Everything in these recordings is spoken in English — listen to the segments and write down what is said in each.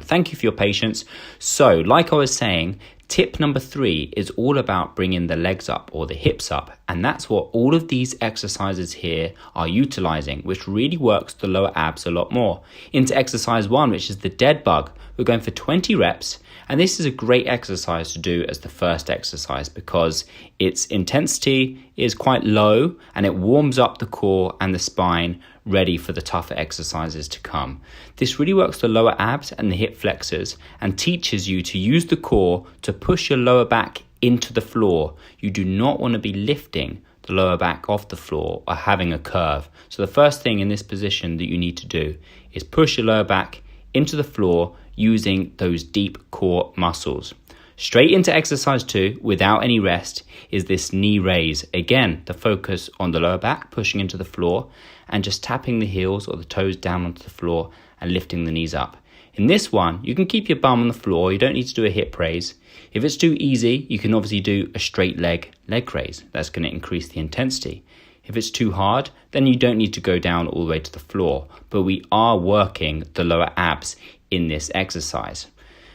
Thank you for your patience. So, like I was saying, tip number 3 is all about bringing the legs up or the hips up, and that's what all of these exercises here are utilizing, which really works the lower abs a lot more. Into exercise 1, which is the dead bug, we're going for 20 reps, and this is a great exercise to do as the first exercise because its intensity is quite low and it warms up the core and the spine, ready for the tougher exercises to come. This really works the lower abs and the hip flexors and teaches you to use the core to push your lower back into the floor. You do not want to be lifting the lower back off the floor or having a curve. So the first thing in this position that you need to do is push your lower back into the floor using those deep core muscles. Straight into exercise 2 without any rest is this knee raise. Again, the focus on the lower back, pushing into the floor and just tapping the heels or the toes down onto the floor and lifting the knees up. In this one, you can keep your bum on the floor. You don't need to do a hip raise. If it's too easy, you can obviously do a straight leg raise. That's going to increase the intensity. If it's too hard, then you don't need to go down all the way to the floor. But we are working the lower abs in this exercise.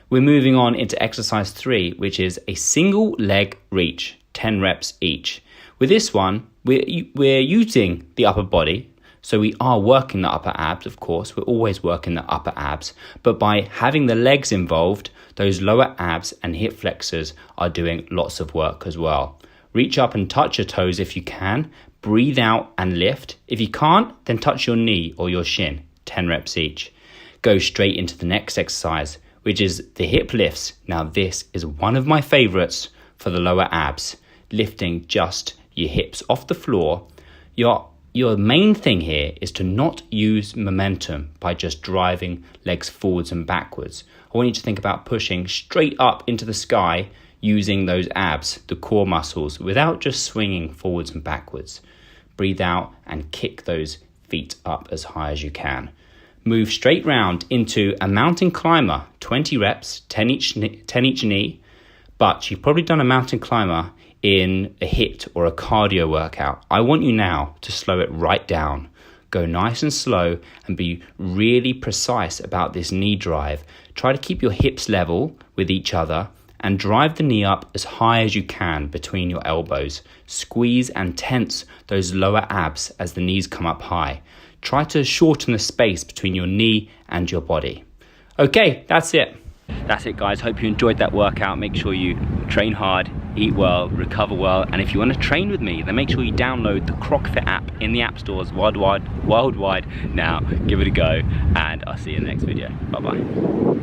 We're moving on into exercise 3, which is a single leg reach, 10 reps each. With this one, we're using the upper body. So we are working the upper abs, of course. We're always working the upper abs. But by having the legs involved, those lower abs and hip flexors are doing lots of work as well. Reach up and touch your toes if you can. Breathe out and lift. If you can't, then touch your knee or your shin, 10 reps each. Go straight into the next exercise, which is the hip lifts. Now this is one of my favorites for the lower abs, lifting just your hips off the floor. Your main thing here is to not use momentum by just driving legs forwards and backwards. I want you to think about pushing straight up into the sky using those abs, the core muscles, without just swinging forwards and backwards. Breathe out and kick those feet up as high as you can. Move straight round into a mountain climber, 20 reps, 10 each knee, but you've probably done a mountain climber in a HIIT or a cardio workout. I want you now to slow it right down. Go nice and slow and be really precise about this knee drive. Try to keep your hips level with each other and drive the knee up as high as you can between your elbows. Squeeze and tense those lower abs as the knees come up high. Try to shorten the space between your knee and your body. Okay, that's it. That's it, guys. Hope you enjoyed that workout. Make sure you train hard, eat well, recover well. And if you want to train with me, then make sure you download the CrockFit app in the app stores worldwide now. Give it a go, and I'll see you in the next video. Bye-bye.